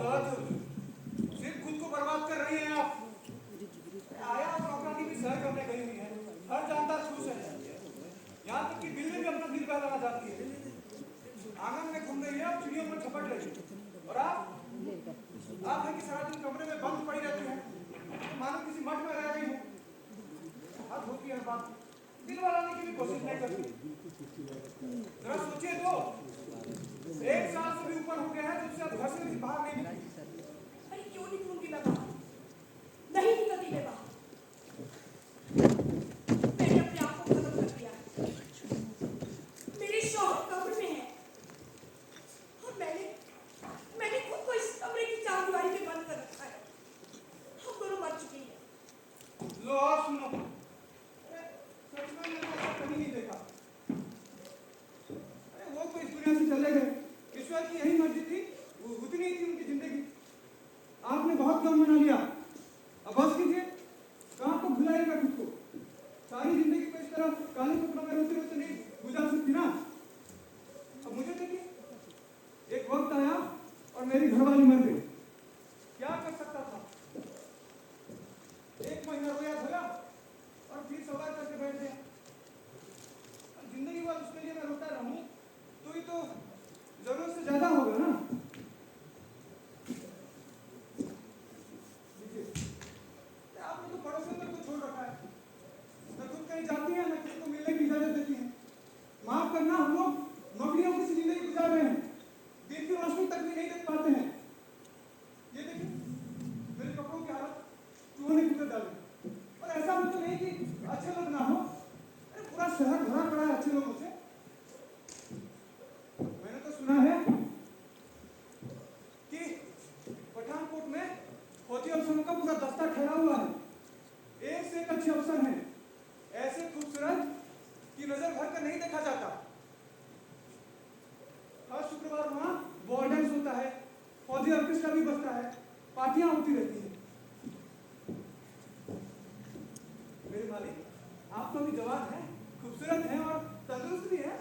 सिर्फ खुद को बर्बाद कर रही हैं आप। आया और नौकरानी भी शहर करने गई हुई है, हर जानदार खुश है। यहाँ तक कि बिल्ली भी अपना दिल बहलाना चाहती है। आंगन में घूम रही है और चिड़ियों पर झपट रही है। और आप है कि सारा दिन कमरे में बंद पड़ी रहती हैं, तो मानो किसी मठ में रह गई हो। हद होती है बात, दिल बहलाने की भी कोशिश नहीं करती। जरा सोचिए तो, 1 साल से भी ऊपर हो गया है जब से आप घर से भी बाहर नहीं निकली। अरे क्यों निकलूंगी मैं बाहर? नहीं निकलती मैं बाहर। मैंने अपने आप को खत्म कर दिया। मेरे शौहर कब्र में है और मैंने खुद को इस कमरे की चारदीवारी में बंद कर रखा है। हम दोनों मर चुके हैं। लो और सुनो, सच में मैंने ऐसा कहीं नहीं देखा। अरे वो तो इस दुनिया से चले गए, ईश्वर की यही मर्जी थी, वो उतनी थी उनकी जिंदगी। आपने बहुत कम मना लिया, अब बस कीजिए। कहाँ को भुलाएगा खुद को? सारी जिंदगी को इस तरह काले कपड़ों में रोते रोते नहीं गुजार सकती ना। अब मुझे देखिए, एक वक्त आया और मेरी घरवाली मर गई। क्या कर सकता था? 1 महीना रोया धोया और फिर सवार करके बैठ गया। जिंदगी भर उसके लिए मैं रोता रहूं तो ही तो जरूरत से ज्यादा होगा ना। आपने तो पड़ोसियों तक को छोड़ रखा है, न खुद कहीं जाती है न किसी को मिलने की इजाजत देती है। माफ करना, हम लोग नौकरियों की जिंदगी गुजार रहे हैं, दिन की रोशनी तक भी नहीं देख पाते हैं। ये देखिए मेरे कपड़ों की हालत, चूहों ने कुकर डाले। और ऐसा मतलब नहीं कि अच्छे लोग ना हो, अरे पूरा शहर भरा पड़ा है अच्छे लोगों से। मैंने तो सुना है कि पठानकोट में फौजी अफसरों का पूरा दस्ता ठहरा हुआ है। एक से एक अच्छे अफसर हैं, ऐसे खूबसूरत कि नजर भर कर नहीं देखा जाता। हर शुक्रवार वहां बॉल डांस होता है, फौजी ऑर्केस्ट्रा भी बजता है, पार्टियां होती रहती हैं। मेरे मालिक, आप तो अभी जवान हैं, खूबसूरत हैं और तंदुरुस्त भी हैं।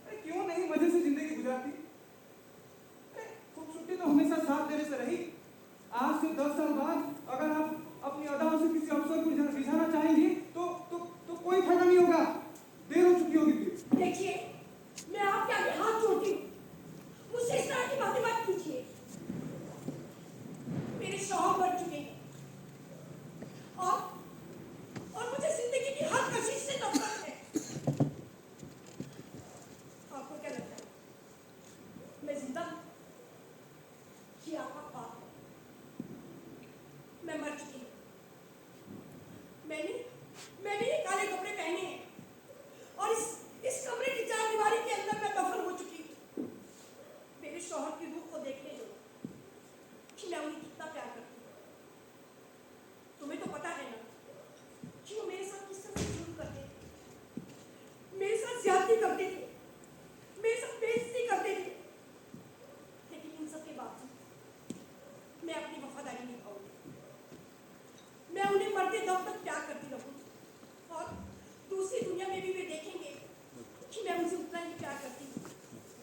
अरे क्यों नहीं मजे से जिंदगी गुजारती? खूबसूरती तो हमेशा साथ देने से रही। आज से 10 साल बाद अगर आप अपनी अदाओं से किसी अफसर को रिझाना चाहेंगी तो कोई फायदा नहीं होगा, देर हो चुकी होगी। देखिए, मैं आपके आगे हाथ जोड़ती हूँ, मुझसे इस तरह की बातें मत कीजिए। मेरे शौहर मर चुके हैं और मुझे जिंदगी की हर कशिश से नफरत है। आपको क्या लगता है मैं जिंदा हूं? ये आपका पाप है। मैं मर चुकी हूँ। मैंने ये काले कपड़े पहने हैं और इस कमरे की चारदीवारी के अंदर मैं दफन हो चुकी हूँ। मेरे शौहर की रूह को देखने दो कि मैं उन्हें कितना प्यार करती हूँ। तुम्हें तो पता है ना कि वो मेरे साथ किस तरह से जुल्म करते थे, मेरे साथ ज्यादती करते थे, मेरे साथ बेइज्जती करते थे। लेकिन इन सब के बावजूद मैं अपनी वफादारी निभाऊंगी। मैं उन्हें मरते दम तक प्यार करती रहूंगी और दूसरी दुनिया में भी वे देखेंगे कि मैं उनसे उतना ही प्यार करती हूँ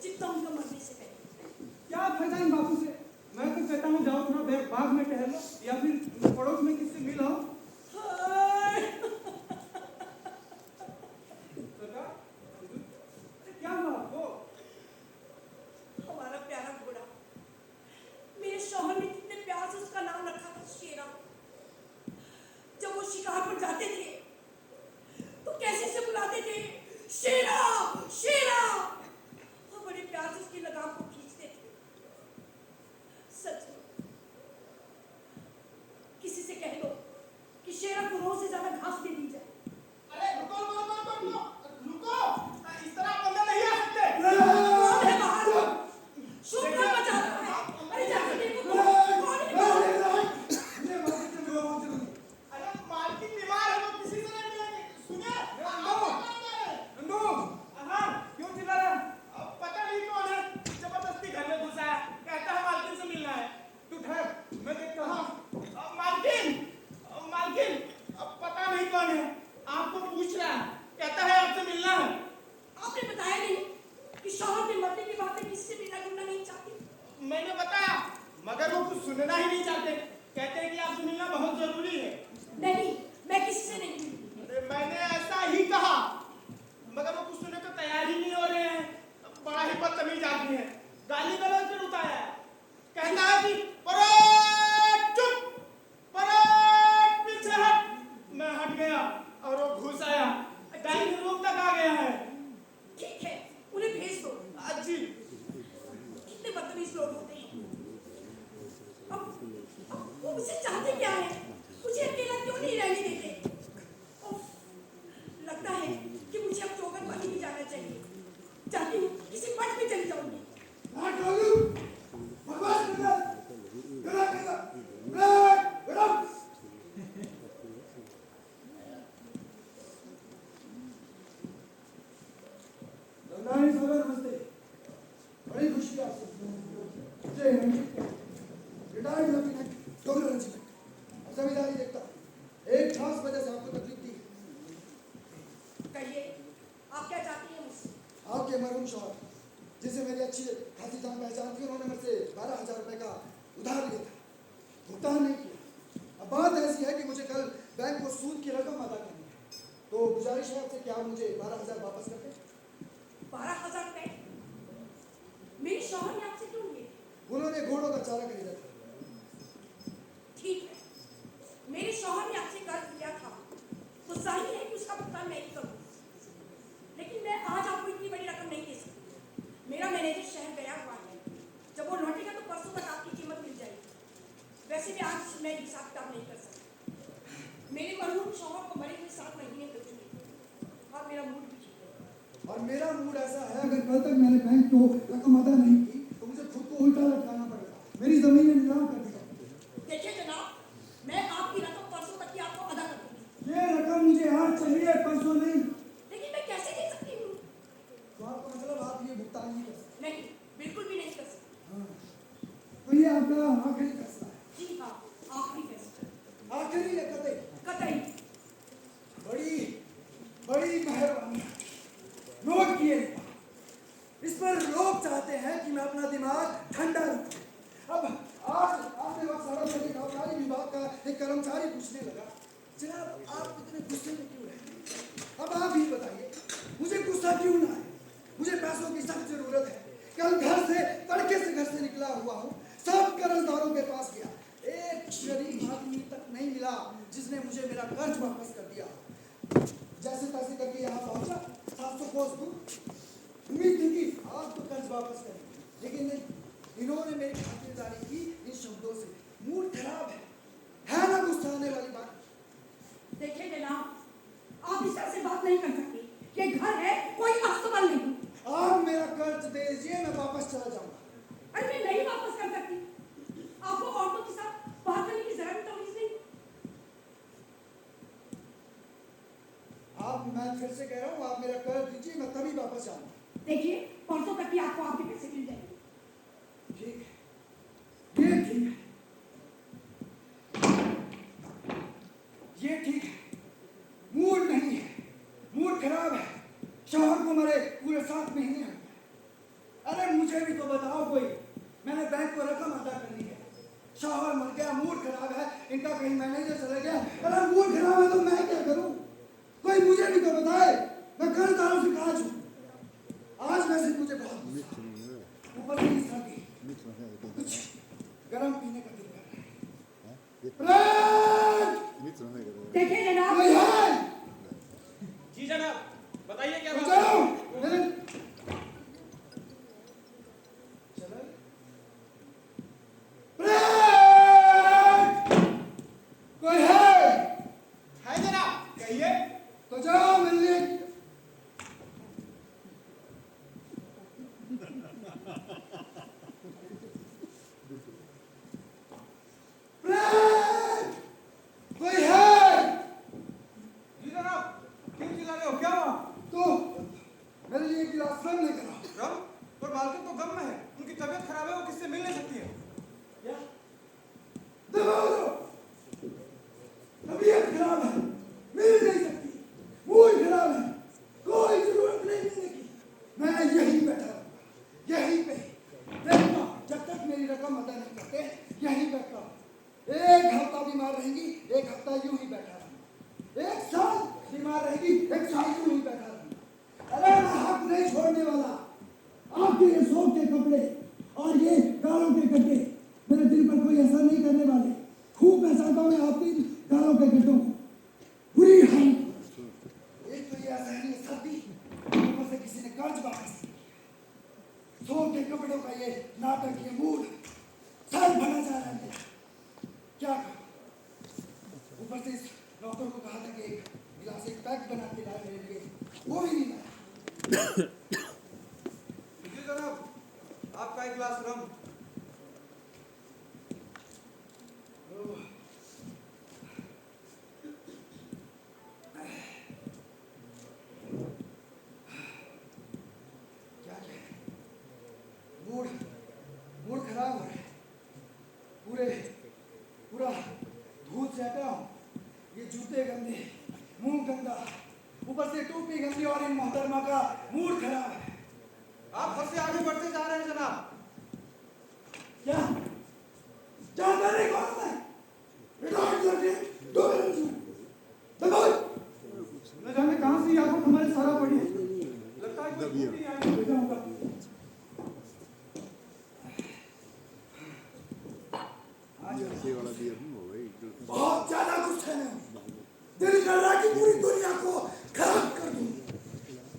जितना उनका मरने से पहले। क्या फायदा इन बातों से? मैं तो कहता हूँ जाओ थोड़ा बाग में टहल लो या फिर पड़ोस में किससे मिलो। क्या हुआ आपको? हमारा प्यारा घोड़ा, मेरे शौहर ने कितने प्यार से उसका नाम रखा था शेरा। जब वो शिकार पर जाते थे तो कैसे से बुलाते थे, शेरा शेरा। वो बड़े प्यार से उसकी लगाम को खींचते थे। सच में किसी से कह लो सुनना ही नहीं चाहते, कहते हैं कि आपसे मिलना बहुत जरूरी है। नहीं, मैं किसी से नहीं मिली। अरे मैंने ऐसा ही कहा, मगर वो कुछ सुनने को तैयार ही नहीं हो रहे हैं। बड़ा ही बदतमीज आदमी है, गाली गलौज में उतारा है। कहता है कि पलट चुप, पलट पीछे हट। मैं हट गया और वो घुस आया, डाइनिंग रूम तक आ गया है। ठीक है, उन्हें भेज दो। अजी कितने बदतमीज लोग होते हैं। अब वो मुझसे चाहते क्या है? मुझे अकेला क्यों नहीं रहने देते? उफ, लगता है कि मुझे अब चौकट भी जाना चाहिए। चाहती हूँ किसी मठ में चली जाऊंगी। नमस्ते, बड़ी खुशी आपसे Jai Hind. Retired lieutenant Dogra regiment, जमींदारी देखता एक खास वजह से आपको तकलीफ दी। कहिए, आप क्या चाहती हैं मुझसे? आपके मरहूम शौहर, जिसे मेरी अच्छी खासी जान पहचान थी, उन्होंने मुझसे 12,000 रुपए का उधार लिया था, भुगतान नहीं किया। अब बात ऐसी है कि मुझे कल बैंक को सूद की रकम अदा करनी है, तो गुजारिश है आपसे कि आप मुझे 12,000 वापस कर दें। 12,000 रुपए? मेरे शौहर ने आपसे क्यों लिए? उन्होंने घोड़ों का चारा खरीदा था। ठीक है, मेरे शौहर ने आपसे कर्ज लिया था, तो जाहिर है कि उसका भुगतान मैं ही करूँ। लेकिन मैं आज आपको इतनी बड़ी रकम नहीं दे सकती। मेरा मैनेजर शहर गया हुआ है, जब वो लौटेगा तो परसों तक आपकी कीमत मिल जाएगी। वैसे भी आज मैं हिसाब किताब नहीं कर सकती। मेरे मरहूम शौहर को मरे हुए 7 महीने हो चुके और मेरा मूड भी ठीक है। और मेरा मूड ऐसा है, अगर कल तक मैंने बैंक को रकम अदा नहीं की तो मुझे खुद को उल्टा लटकाना पड़ेगा, मेरी जमीन नीलाम कर दी जाएगी। देखिए जनाब, मैं आपकी रकम परसों तक की आपको अदा कर दूंगी। ये रकम मुझे आज चाहिए, परसों नहीं। लेकिन मैं कैसे दे सकती हूँ? तो आपका मतलब आप ये भुगतान नहीं कर सकते? नहीं, बिल्कुल भी नहीं कर सकती। हाँ, तो ये आपका आखिरी फैसला है? जी हाँ, आखिरी फैसला। आखिरी या कतई? कतई। बड़ी बड़ी मेहरबानी, नोट किए। इस पर लोग चाहते हैं कि मैं अपना दिमाग ठंडा रखूं। अब आज आते वक्त सड़क पर एक आबकारी विभाग का एक कर्मचारी पूछने लगा, जनाब आप इतने गुस्से में क्यों रहते हैं? अब आप ही बताइए, मुझे गुस्सा क्यों ना है? मुझे पैसों की सख्त जरूरत है। कल घर से तड़के से घर से निकला हुआ हूँ, सब कर्जदारों के पास गया, एक शरीफ आदमी तक नहीं मिला जिसने मुझे मेरा कर्ज वापस कर दिया। जैसे तैसे करके यहाँ पहुंचा, 700 कोस दूर। उम्मीद थी कि आप तो कर्ज वापस करेंगे, लेकिन नहीं, इन्होंने मेरी खातिरदारी की इन शब्दों से। मूड खराब है ना गुस्सा आने वाली बात? देखिए जनाब, आप इस तरह से बात नहीं कर सकते। ये घर है, कोई अस्तबल नहीं। आप मेरा कर्ज दे दीजिए, मैं वापस चला जाऊंगा। अरे मैं नहीं वापस कर सकती। आपको औरतों के साथ बात करने की जरा भी तमीज नहीं। आप, मैं फिर से कह रहा हूँ, आप मेरा कर्ज दीजिए, मैं तभी वापस जाऊंगा। देखिए, परसों तक ही आपको आपके पैसे मिल जाएंगे। ठीक है, ये ठीक है, ये ठीक है। मूड नहीं है, मूड खराब है। शौहर को मरे पूरे 7 महीने हो गए। अरे मुझे भी तो बताओ कोई, मैंने बैंक को रकम अदा करनी है, शौहर मर गया, मूड खराब है, इनका कहीं मैनेजर चला गया। अरे मूड खराब है तो मैं क्या करूं? कोई मुझे भी तो बताए, मैं कर्जदारों से कहा छूं। आज वैसे मुझे बहुत गुस्सा है, ऊपर से सर्दी, कुछ गरम पीने का दिल कर रहा है। देखिए जनाब, कोई है? जी जनाब, बताइए क्या बात जाओ, है? मेरे चलो। कोई है जनाब, कहिए। तो जाओ मिलने। कोई है? रकम अदा नहीं करते यहीं बैठा हूँ। एक हफ्ता बीमार रहेंगी, एक हफ्ता यूं ही बैठा रहूंगा। एक साल बीमार रहेगी, एक साल यूं ही बैठा रहूंगा। अरे मैं हक नहीं छोड़ने वाला। आपके ये शौक के कपड़े और ये गालों के गड्ढे मेरे दिल पर कोई असर नहीं करने वाले। खूब पहचानता हूँ मैं आपकी गालों के गड्ढों को। बुरी हालत, एक तो ये असहनीय सर्दी, ऊपर से किसी ने कर्ज वापस किया। शौक के कपड़ों का ये नाटक, ये मूड सर भरा जा रहा है। क्या करूं? ऊपर से इस डॉक्टर को कहा था कि एक गिलास एक पैक बना के लाए मेरे लिए, वो भी नहीं लाया। जी जनाब, आपका एक गिलास रम। ओह, क्या क्या मूड मूड खराब हो रहा है। पूरा धूल से हटा हूँ। ये जूते गंदे, मुंह गंदा, ऊपर से टोपी गंदी और इन मोहतरमा का मूड खराब है। आप खुद से आगे बढ़ते जा रहे हैं जनाब। क्या जानता नहीं कौन मैं? रिटायर्ड करके दो मिनट में दबाओ। न जाने कहां से आंखों हमारे सारा पड़ी है। लगता है कोई टूटी आई है। जाऊंगा। बहुत ज्यादा गुस्से में हूं। दिल कर रहा है कि पूरी दुनिया को खराब कर दूं।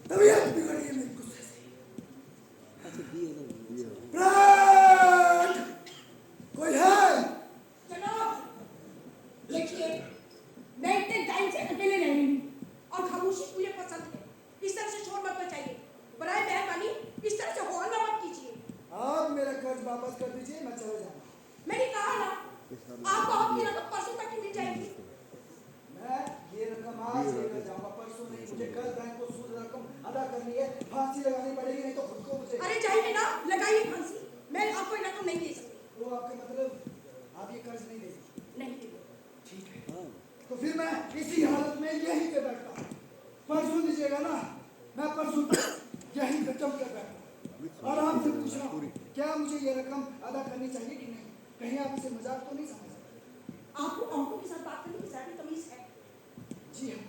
तबीयत बिगड़ी है मेरी गुस्से से। ब्रांड! कोई है? जनाब, देखिए, मैं इतने टाइम से अकेले रह रही हूँ और खामोशी मुझे पसंद है। इस तरह से शोर मत मचाइए। बराए मेहरबानी इस तरह से हौला मत कीजिए। आप मेरा कर्ज वापस कर दीजिए, मैं चला जाऊंगा। मैंने कहा ना, आपको आपकी रकम परसों तक ही मिल जाएगी। मैं ये रकम आज लेकर जाऊंगा, परसों नहीं। मुझे कल बैंक को सूद रकम अदा करनी है। फांसी लगानी पड़ेगी, नहीं तो खुद को मुझे। अरे जाइए ना, लगाइए फांसी। मैं आपको ये रकम नहीं दे सकती। तो आपका मतलब आप ये कर्ज नहीं देंगे? नहीं देंगे। ठीक है, तो फिर मैं इसी हालत में यहीं पे बैठता हूँ। परसों दीजिएगा ना, मैं परसों तक यहीं पे जम कर बैठता हूँ। और आपसे पूछ रहा हूँ, क्या मुझे ये रकम अदा करनी चाहिए कि नहीं? कहीं आप इसे मजाक तो नहीं समझ रहे? आपको औरतों के साथ बात करने की सारी तमीज है। जी हाँ,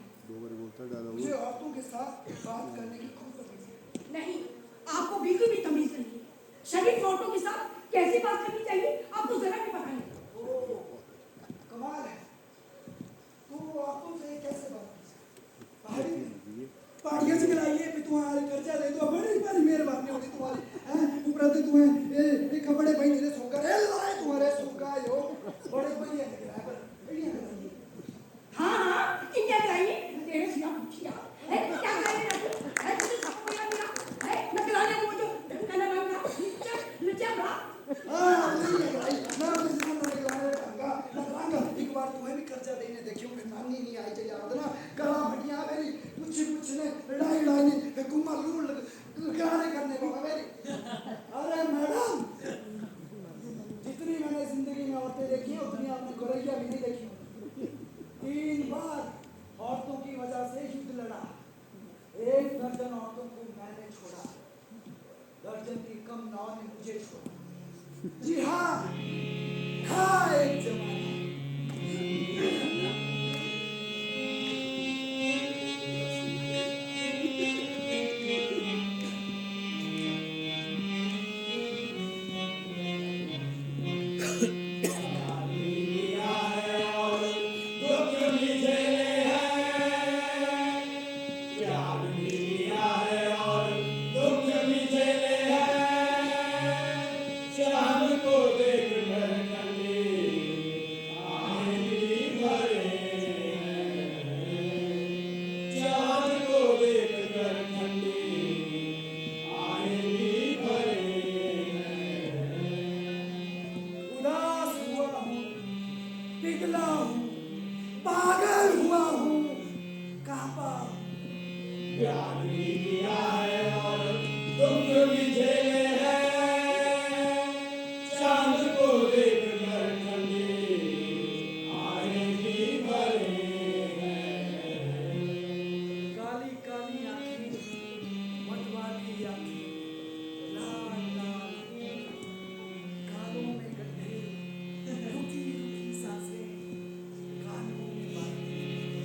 मुझे औरतों के साथ बात करने की खूब तमीज है। नहीं, आपको बिल्कुल भी तमीज नहीं है। शरीफ औरतों के साथ कैसे बात करनी चाहिए आपको जरा भी पता नहीं। ओह, कमाल है। तो औरतों से कैसे बात की जाए? पहाड़ियाँ चलाइए भी तुम्हारे कर्जा दे दो, बड़ी बड़ी मेहरबानी होगी तुम्हारी। हैं ऊपर से तुम्हें ये कपड़े भाई मेरे सोकर है लाए तुम्हारे सोका यो बड़े बढ़िया लग रहा है, बढ़िया कराइए। हाँ हाँ, क्या कराइए? तेरे सिया पूछिया है क्या कराइए? है तुझे सब पता नहीं है? नकलाने को जो ढंगा ना लज्जा बड़ा। हाँ नहीं है भाई, मैं अपने जीवन में निकलाने ढंगा नकलांगा। एक बार तुम्हें भी कर्जा देने देखियो, फिर नानी नहीं आई चाहिए याद ना। गला भटिया मेरी कुछ ने लड़ाई ने गुम्मा लूड़ लगाने करने लगा मेरी। अरे मैडम, जितनी मैंने जिंदगी में औरतें देखी हैं उतनी आपने गोरैया भी नहीं देखी। 3 बार औरतों की वजह से युद्ध लड़ा। 1 दर्जन औरतों को मैंने छोड़ा, दर्जन की कम 9 ने मुझे छोड़ा। जी हाँ, था एक जमाना।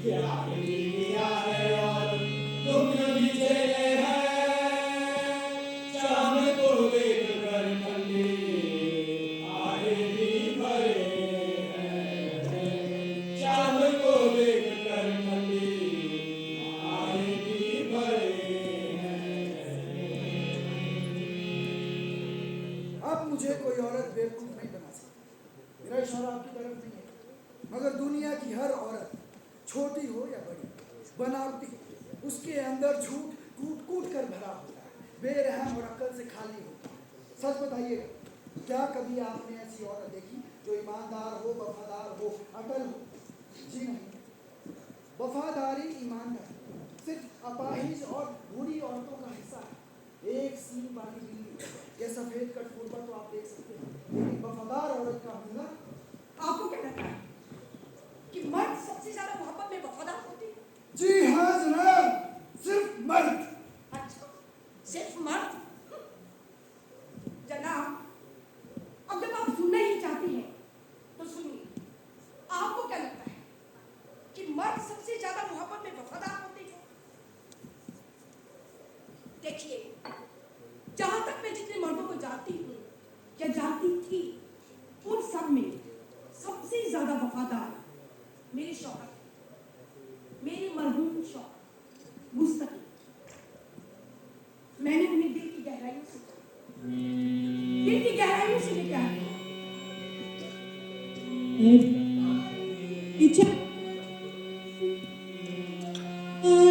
क्या ही लिया है और दुख भी झेले हैं, शाम को देख कर ठंडी आहे भी भरे हैं, शाम को देख कर ठंडी आहे भी भरे हैं। अब मुझे कोई औरत बेवकूफ नहीं बना सकती। मेरा इशारा आपकी तरफ नहीं है, मगर दुनिया की हर औरत, छोटी हो या बड़ी, बनावटी, उसके अंदर झूठ कूट कूट कर भरा होता है, बेरहम और अक्ल से खाली होता है। सच बताइएगा, क्या कभी आपने ऐसी औरत देखी जो ईमानदार हो, वफादार हो, अटल हो? जी नहीं। वफादारी, ईमानदारी सिर्फ अपाहिज और बूढ़ी औरतों का हिस्सा है। एक सींग वाली बिल्ली या सफेद कठफोड़वा तो आप देख सकते हैं, लेकिन वफादार औरत का मिलना। आपको क्या लगता है कि मर्द सबसे ज्यादा मोहब्बत में वफादार होते हैं? जी हाँ जनाब, सिर्फ मर्द। अच्छा, सिर्फ मर्द? जनाब, अब जब आप सुनना ही चाहती हैं तो सुनिए। आपको क्या लगता है कि मर्द सबसे ज्यादा मोहब्बत में वफादार होते हैं? देखिए, जहां तक मैं जितने मर्दों को जानती हूँ या जानती थी, उन सब में सबसे ज्यादा वफादार मेरे शौहर, मेरे मरहूम शौहर मुस्तकीम। मैंने उन्हें दिल की गहराइयों से प्यार किया। इच्छा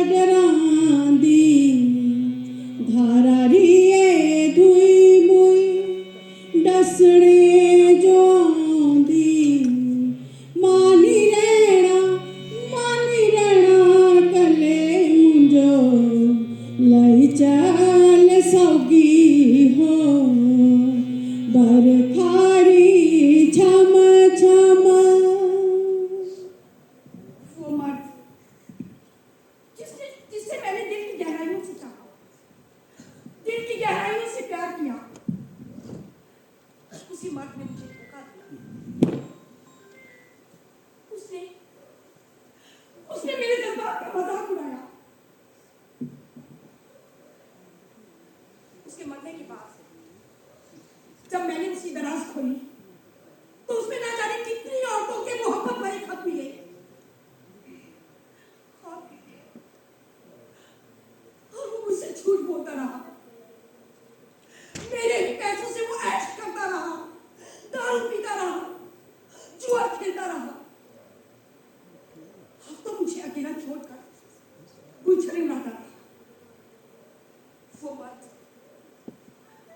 डरांदी धारा रिए धुई मुई डसड़े जोंदी मानी रहना कले मुंजो लई चल सौगी हो बरखारी छम छम। वो मर्द जिससे मैंने दिल की गहराइयों से चाहा, दिल की गहराइयों से प्यार किया, उसी मर्द ने मुझे धोखा दिया। उसने मेरे जज्बात का मजाक उड़ाया। उसके मरने के बाद जब मैंने उसकी दराज खोली तो उसमें ना जाने कितनी औरतों के मोहब्बत भरे खत मिले। और वो मुझसे झूठ बोलता रहा, मेरे ही पैसों से वो ऐश करता रहा, दारू पीता रहा, जुआ खेलता रहा। अब तो मुझे अकेला छोड़कर गुलछड़ी उड़ाता रहा।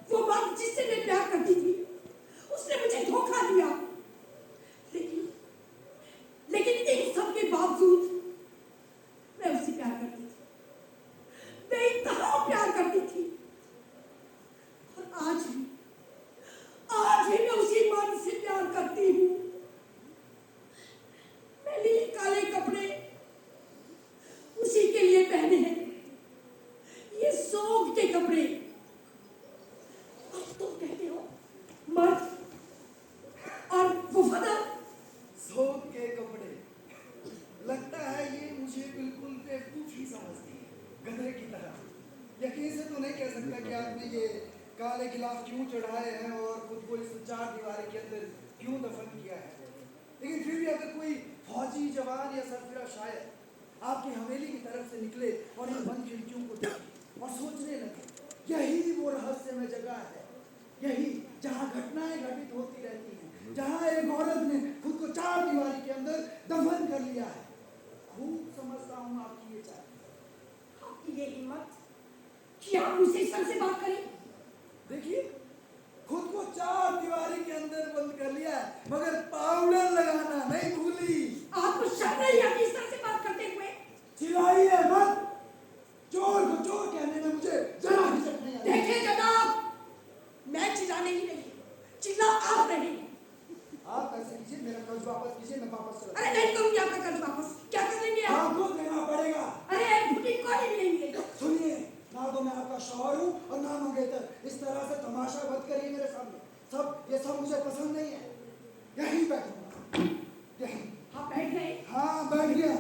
वो मर्द जिससे मैं प्यार करती थी, उसने मुझे धोखा दिया। लेकिन इन सब के बावजूद मैं उससे प्यार करती थी, मैं इंतहा प्यार करती थी। और आज भी मैं उसी मर्द से प्यार करती हूँ। मैंने ये काले कपड़े उसी के लिए पहने हैं, ये सोग के कपड़े। अब तुम कहते हो मर्द और वफादार। सोग के कपड़े, लगता है ये मुझे बिल्कुल बेवकूफ ही समझती है, गधे की तरह। यकीन से तो नहीं कह सकता कि आपने ये काले गिलाफ क्यों चढ़ाए हैं और खुद को इस चार दीवारी के अंदर क्यों दफन किया है। लेकिन फिर भी अगर कोई फौजी जवान या सरफिरा शायर आपकी हवेली की तरफ से निकले और इन बंद खिड़कियों को देखे और सोचने लगे, यही वो रहस्यमय जगह है, यही जहाँ घटनाएं घटित होती रहती हैं, जहाँ एक औरत ने खुद को चार दीवारी के अंदर दफन कर लिया है। खूब समझता हूँ आपकी ये चाह, आपकी ये हिम्मत कि आप मुझसे इस तरह से बात करें। देखिए, खुद को चार दीवारी के अंदर बंद कर लिया है, मगर पाउडर लगाना नहीं भूली। आपको शर्म नहीं आती इस तरह से बात करते हुए? चिल्लाइए मत, चोर को चोर कहने में मुझे जरा हिचक नहीं आती। देखिए जनाब, मैं चिल्लाने ही नहीं, चिल्ला आप रहे हैं। आप ऐसे कीजिए, मेरा कर्ज वापस कीजिए, मैं वापस चला। अरे नहीं करूंगी आपका कर्ज वापस। क्या कर देंगे आप? आपको देना पड़ेगा। अरे एक घुटी कोई भी नहीं मिलेगा। सुनिए, ना तो मैं आपका शौहर हूँ और ना मंगेतर। इस तरह से तमाशा मत करिए मेरे सामने। ये सब मुझे पसंद नहीं है। यहीं बैठूंगा, यहीं। आप बैठ गए? हाँ, बैठ गया।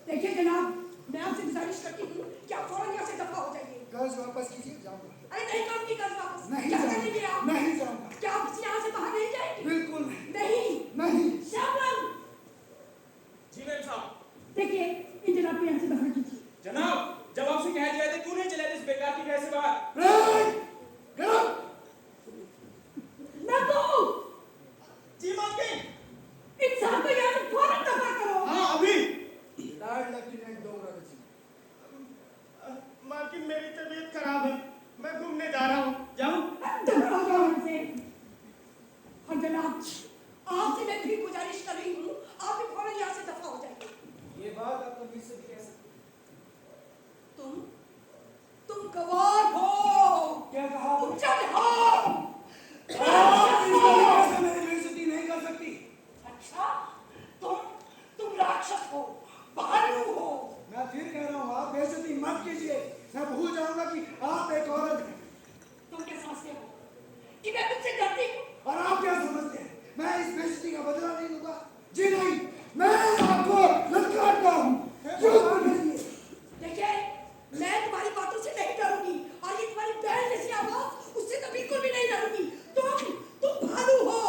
देखिए जनाब, मैं आपसे गुजारिश करती हूँ कि आप फौरन यहाँ से दफा हो जाइए। कर्ज वापस कीजिए, जाऊंगा। अरे नहीं काम की कर वापस। नहीं क्या जाऊंगा, करेंगे आप? नहीं जाऊंगा, क्या आप इस यहाँ से बाहर नहीं जाएंगे? बिल्कुल नहीं, नहीं। नहीं। श्यामलाल, जी मैम साहब। देखिए इन जनाब को यहाँ से बाहर कीजिए। जनाब, जब आपसे कह दिया था क्यों नहीं चले इस बेकार की घर से बाहर? नंदू, जी मालकिन। इंसान को यहाँ से फौरन दफा करो। हाँ अभी। रिटायर्ड लेफ्टिनेंट डोगरा जी। मालकिन मेरी तबीयत खराब है, मैं घूमने जा रहा हूँ, जाऊँ? दफा हो जाओ यहाँ से। और जनाब, आपसे मैं भी गुजारिश कर रही हूँ, आप भी फौरन यहाँ से दफा हो जाइए। ये बात आप तमीज से भी कह सकते तुम गवार हो। क्या कहा? तुम चल हो। आप इस तरीके से मेरी बेइज्जती नहीं कर सकती। अच्छा, तुम राक्षस हो, भालू हो। मैं फिर कह रहा हूँ, आप बेइज्जती मत कीजिए। मैं भूल जाऊंगा कि आप एक औरत हैं। तुम क्या समझते हो कि मैं तुमसे डरती हूँ? और आप क्या समझते हैं मैं इस बेइज्जती का बदला नहीं लूंगा? जी नहीं, मैं आपको ललकारता हूँ। क्यों करिए? देखिए, मैं तुम्हारी बातों से नहीं डरूंगी और ये तुम्हारी बहन जैसी आवाज, उससे तो बिल्कुल भी नहीं डरूंगी। तुम भालू हो,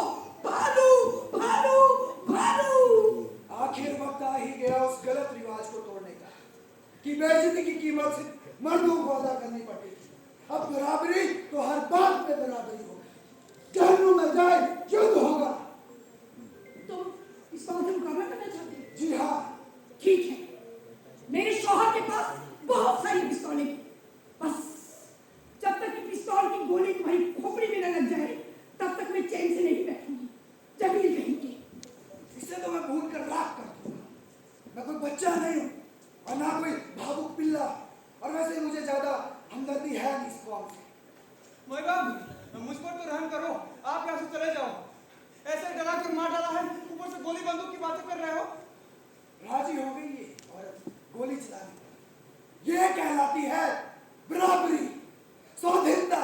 भालू, भालू, भालू। आखिर वक्त आ ही गया उस गलत रिवाज को तोड़ने का कि बेइज्जती की कीमत सिर्फ मर्दों को अदा करनी पड़ती थी। अब बराबरी तो हर बात पे बराबरी होगी। जहन्नुम में जाए युद्ध होगा। तुम इस बात से मुकाबला करना चाहते हो? जी हाँ। ठीक है, मेरे शौहर के पास बहुत सारी पिस्तौलें हैं। बस जब तक कि पिस्तौल की गोली तुम्हारी खोपड़ी में न लग जाए, तब तक मैं चैन से नहीं बैठूंगी। जमीन कहेंगे। इसे तो मैं भूल कर राख कर दूंगा। मैं कोई बच्चा नहीं हूँ और ना कोई भावुक पिल्ला। और वैसे मुझे ज्यादा हमदर्दी है नहीं इस कौम से। मोहब्बत, मुझ पर तो रहम करो। आप यहाँ से चले जाओ। ऐसे डरा कर मार डाला है, ऊपर से गोली बंदूक की बातें कर रहे हो। राजी हो गई ये औरत गोली चलाने पर। ये कहलाती है बराबरी, स्वाधीनता।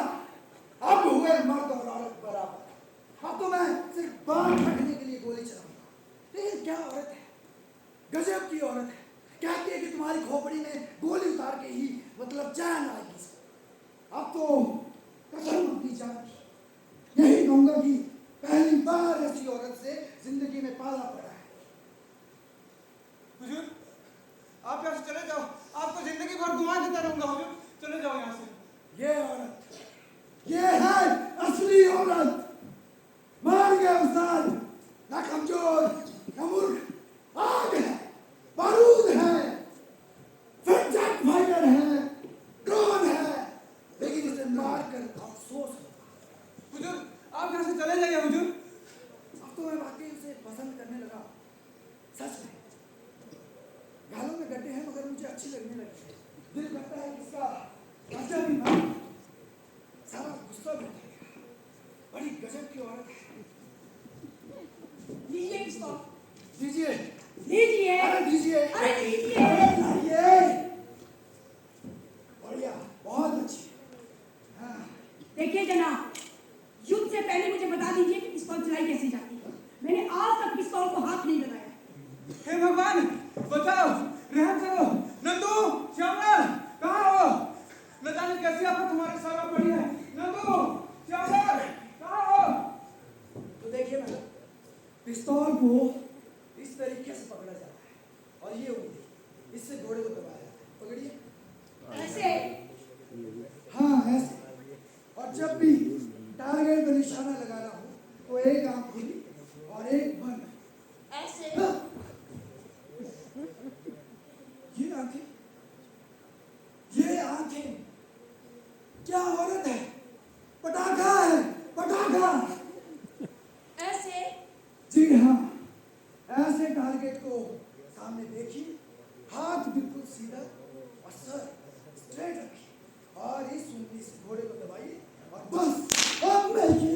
अब हुए मर्द और औरत बराबर। अब तो मैं सिर्फ बात रखने के लिए गोली चलाऊंगा। लेकिन क्या औरत है, गजब की औरत है। कहती है कि तुम्हारी खोपड़ी में गोली उतार के ही मतलब जान आएगी। अब तो कसम अपनी जान की। यही कहूंगा कि पहली बार ऐसी औरत से जिंदगी में पाला पड़ा है। हुजूर, आप यहाँ से चले जाओ। आपको जिंदगी भर दुआ देता रहूंगा हुजूर। चले जाओ यहाँ से। ये औरत, ये है असली औरत। मार गया उस्ताद, ना कमजोर ना मूर्ख। आग है, बारूद है, फिटजेट फाइटर है, ड्रोन है, लेकिन इसे मार कर अफसोस होगा। हुजूर, आप यहाँ से चले जाइए हुजूर। अब तो मैं वाकई उसे पसंद करने लगा। सच में गालों में गड्ढे हैं मगर मुझे अच्छी लगने लगी है। दिल करता है कि इसका कर्जा भी मार दूं। सारा गुस्सा भी उतर गया। बड़ी गजब की औरत है। लीजिए पिस्तौल। दीजिए। लीजिए। अरे दीजिए। अरे लीजिए। अरे लाइए। बढ़िया, बहुत अच्छी। हाँ। देखिए जनाब, युद्ध से पहले मुझे बता दीजिए कि पिस्तौल चलाई कैसे जाती है। मैंने आज तक पिस्तौल को हाथ नहीं लगाया। हे भगवान, बचाओ, रहम करो। नंदू, श्यामलाल, कहाँ हो? न जाने कैसी आफत तुम्हारे सर पर पड़ी है। नंदू, श्यामलाल, कहाँ हो? तो देखिए मैडम, पिस्तौल को इस तरीके से पकड़ा जाता है और ये उंगली, इससे घोड़े को दबाया जाता है। पकड़िए। ऐसे। हाँ ऐसे। और जब भी टारगेट पर निशाना लगाना हो तो एक आंख खुली और एक बंद। ऐसे। हाँ। ये आंखें क्या औरत है? पटाखा है, पटाखा। ऐसे। जी हाँ, ऐसे टारगेट को सामने देखिए, हाथ बिल्कुल सीधा और सर स्ट्रेट रखिए और इस उंगली से घोड़े को दबाइए और बस अब मैं ये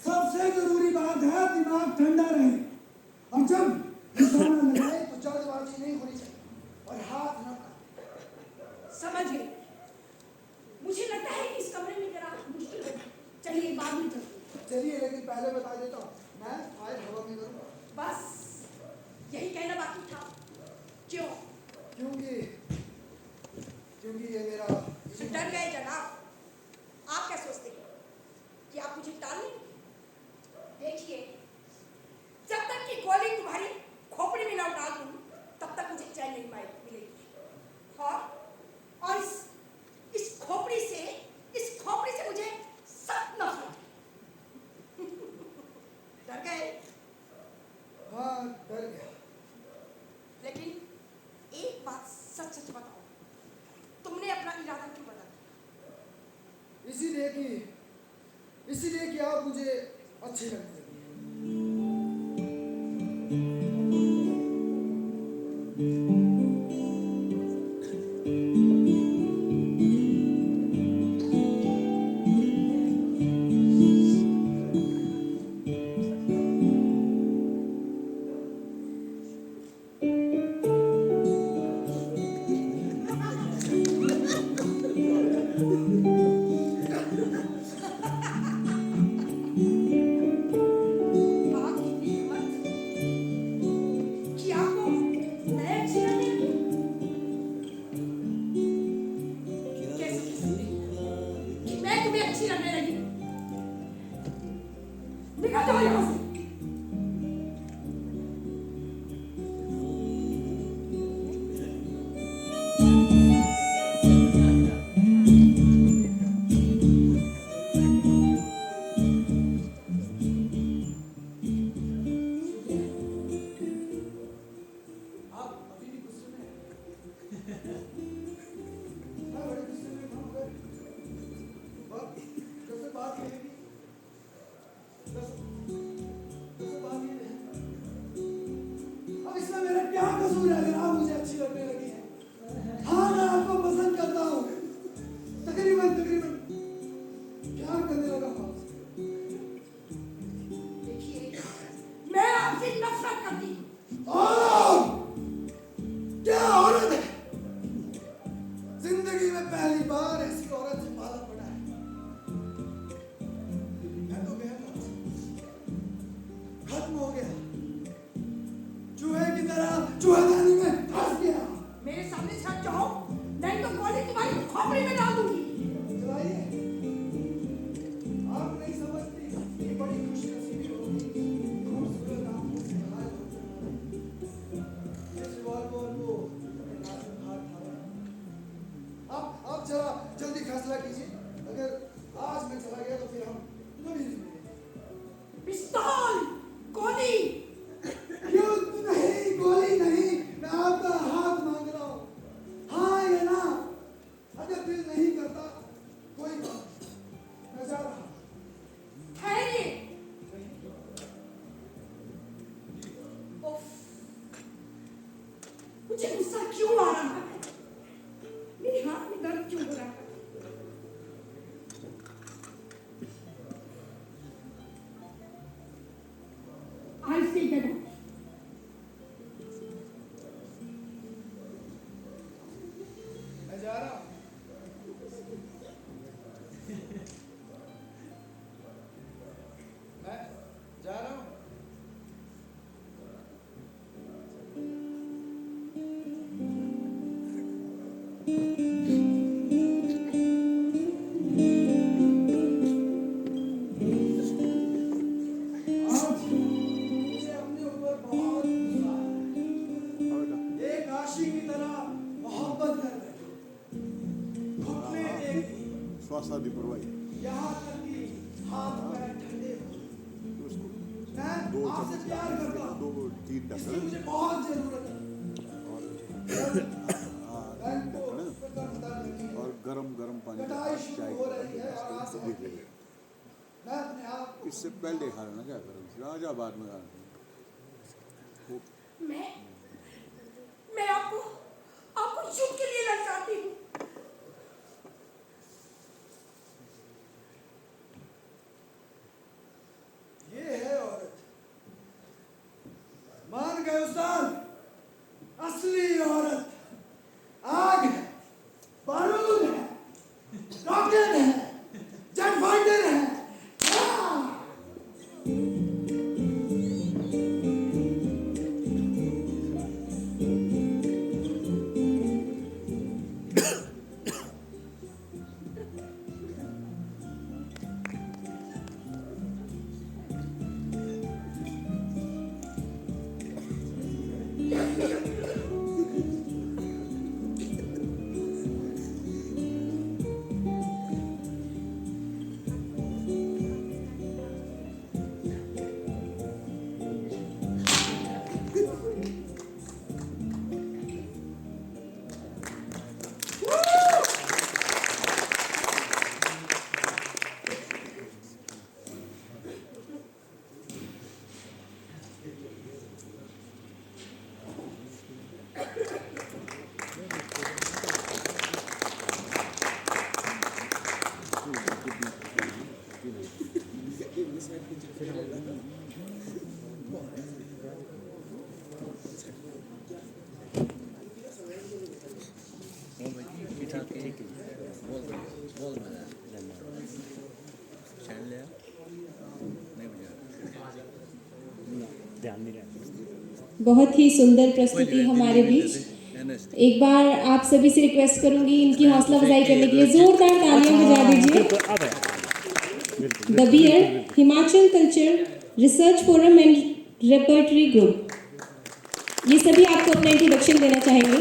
सबसे जरूरी बात है दिमाग ठंडा रहे और जब निशाना लगाए तो जल्दबाजी नहीं होनी चाहिए और हाथ न काटे। समझ गई। मुझे लगता है कि इस कमरे में जरा मुश्किल है। चलिए बाद में चलते हैं। चलिए, लेकिन पहले बता देता हूँ, मैं फायर हवा में करूँगा। बस यही कहना बाकी था। क्यों? क्योंकि ये मेरा डर गए जनाब? आप क्या सोचते हैं कि आप मुझे टाल लेंगे? देखिए, जब तक कि गोली तुम्हारी खोपड़ी में ना डाल दूं, तब तक मुझे चैन नहीं मिलेगी। और इस खोपड़ी से मुझे सख्त नफरत है। डर गए? हाँ, डर गया। लेकिन एक बात सच बताओ, तुमने अपना इरादा क्यों बदला? इसीलिए कि आप मुझे अच्छे लगते हैं। यहाँ तक कि हाथ पैर ठंडे हो। मैं आपसे प्यार करता हूँ। इसकी मुझे बहुत जरूरत है। और गरम पानी कटाई शुरू हो रही है और आप मैं अपने आप इससे पहले खा लेना, क्या करूँ राजा बाद में मैं आपको युद्ध के लिए ललकारती हूँ। ये है औरत। मान गए उस्ताद, असली औरत आग है, बारूद है, रॉकेट है, जेट फाइटर है। बहुत ही सुंदर प्रस्तुति हमारे बीच। एक बार आप सभी से रिक्वेस्ट करूंगी इनकी हौसला अफजाई करने के लिए जोरदार तालियां बजा दीजिए। The bear Himachal culture research forum and repertory group, ये सभी आपको अपना इंट्रोडक्शन देना चाहेंगे।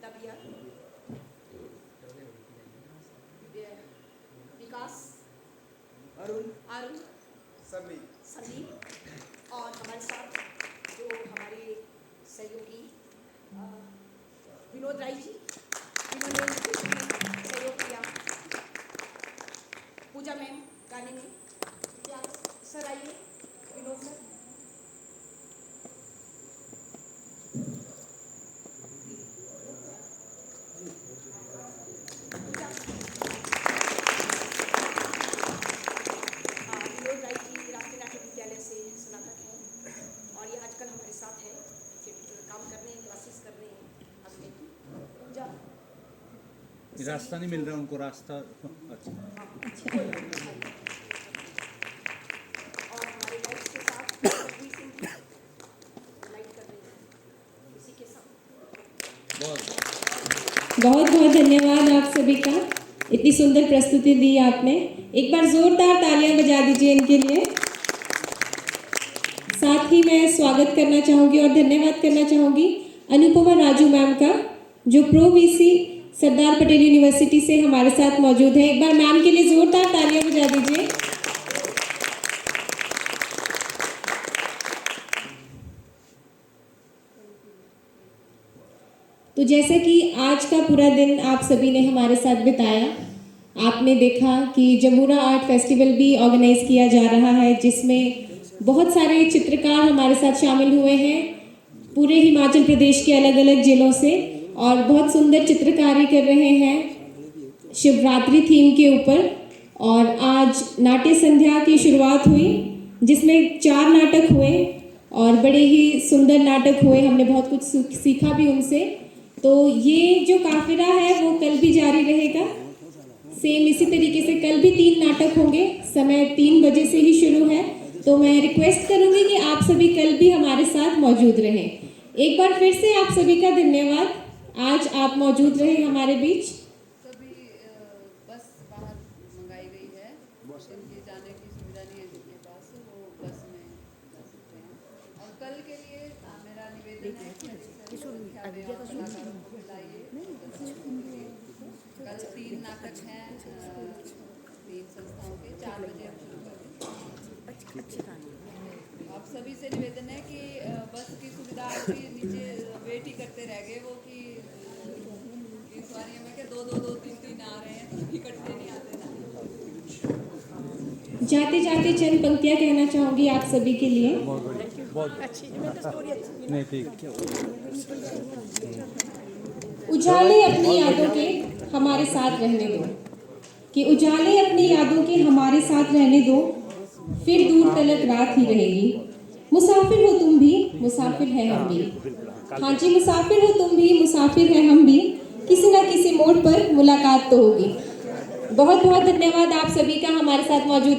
तबिया, विकास, अरुण, संदीप और हमारे साथ जो हमारे सहयोगी विनोद राय जी, इन्होंने सहयोग किया। पूजा मैम गाने में, क्या सर आइए विनोद सर। विनोद राय जी राष्ट्रीय नाट्य विद्यालय से स्नातक हैं और ये आजकल हमारे साथ हैं, थिएटर का काम कर रहे हैं, क्लासेस कर रहे हैं अभिनय की। जा रास्ता नहीं मिल रहा उनको, रास्ता अच्छा। और हमारे लाइट्स के साथ रघुवीर सिंह जी लाइट कर रहे हैं इसी के साथ। बहुत बहुत धन्यवाद आप सभी का, इतनी सुंदर प्रस्तुति दी आपने। एक बार जोरदार तालियां बजा दीजिए इनके लिए। साथ ही मैं स्वागत करना चाहूँगी और धन्यवाद करना चाहूँगी अनुपमा राजू मैम का, जो pro VC Sardar Patel university से हमारे साथ मौजूद है। एक बार मैम के लिए जोरदार तालियां बजा दीजिए। तो जैसा कि आज का पूरा दिन आप सभी ने हमारे साथ बिताया, आपने देखा कि जमुना आर्ट फेस्टिवल भी ऑर्गेनाइज किया जा रहा है, जिसमें बहुत सारे चित्रकार हमारे साथ शामिल हुए हैं पूरे हिमाचल प्रदेश के अलग अलग जिलों से, और बहुत सुंदर चित्रकारी कर रहे हैं शिवरात्रि थीम के ऊपर। और आज नाट्य संध्या की शुरुआत हुई, जिसमें 4 नाटक हुए और बड़े ही सुंदर नाटक हुए। हमने बहुत कुछ सीखा भी उनसे। तो ये जो काफिला है वो कल भी जारी रहेगा, सेम इसी तरीके से कल भी 3 नाटक होंगे। समय 3 बजे से ही शुरू है, तो मैं रिक्वेस्ट करूंगी कि आप सभी कल भी हमारे साथ मौजूद रहें। एक बार फिर से आप सभी का धन्यवाद, आज आप मौजूद रहे हमारे बीच। सभी बस बाहर मंगाई गई है, जिनके जाने की सुविधा नहीं है जिनके पास, वो बस में जा सकते हैं। और कल के लिए मेरा निवेदन है कि कलाकारों को बुलाइए। कल 3 नाटक हैं 3 संस्थाओं के, 4 बजे हम शुरू करेंगे। आप सभी से निवेदन है कि बस की सुविधा भी नीचे वेट ही करते रह गए वो कि सवारियों में के 2 3 आ रहे हैं, तो इकट्ठे नहीं आते ना। जाते जाते चंद पंक्तियां कहना चाहूंगी आप सभी के लिए। नहीं ठीक। उजाले अपनी यादों के हमारे साथ रहने दो, कि उजाले अपनी यादों के हमारे साथ रहने दो, फिर दूर तलक रात ही रहेगी। मुसाफिर हो तुम भी, मुसाफिर है हम भी। हाँ जी, मुसाफिर हो तुम भी, मुसाफिर है हम भी, किसी ना किसी मोड़ पर मुलाकात तो होगी। बहुत बहुत धन्यवाद आप सभी का हमारे साथ मौजूद